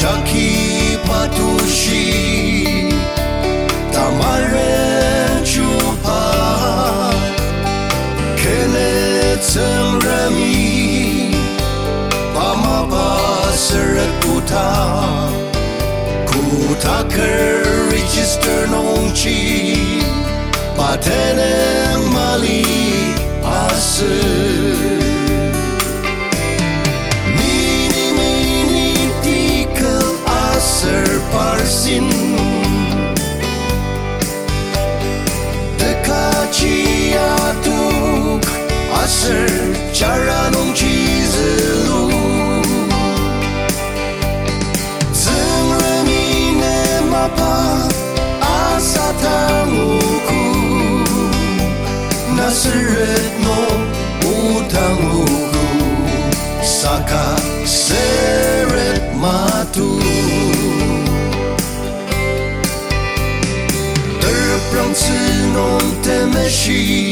Jaki patushi Tamaren chupa Kele tsemrami Pamapa Seret kuta Kuta ke register nongchi Patene mali ase Parsin Dekaci atuk Aser cara nong cizelu Zengremine mapa Asatanguku Naseret no utanguku Saka Seret Matu Prantsinon temeshi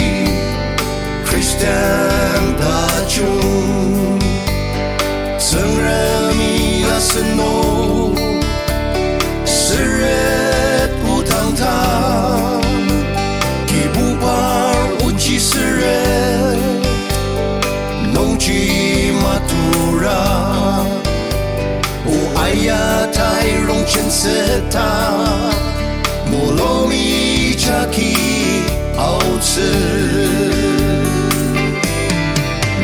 Christian dachung Sengremi aseno Seret utang tang Kibupar uci seret Nongci matura O ayatai rongchen seta Molomi Jaki Autse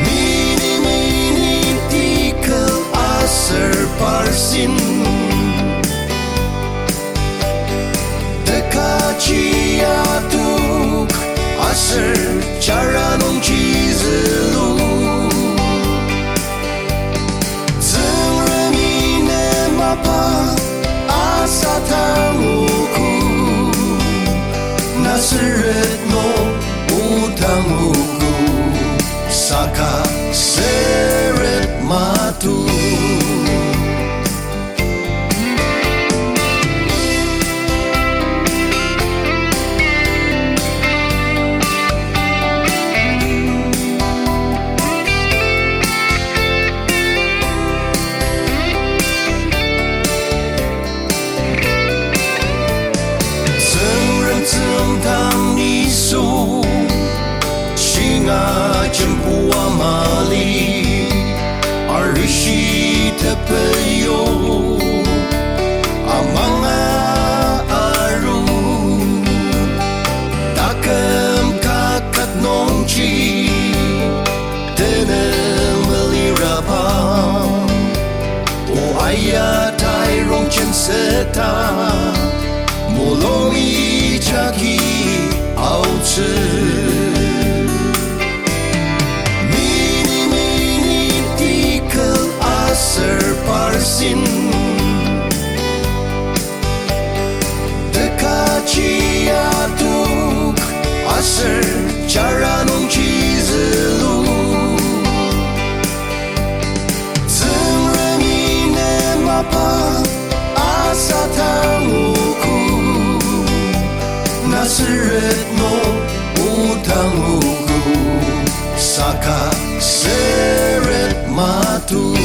Mini tikel aser parsin Dekaci atuk aser cara nong cizelu Zengremine mapa asatanguku Seret no utanguku Saka Seret Matu Jempua mali Arishi tepeyo Amanga aru Takem kakat nongchi Tene melirapa O ayatai rongchen seta Molomi jaki autse Parsin Dekaci atuk Aser cara nong cizelu Zengremine mapa Asatanguku Naseret no utanguku Saka Seret Matu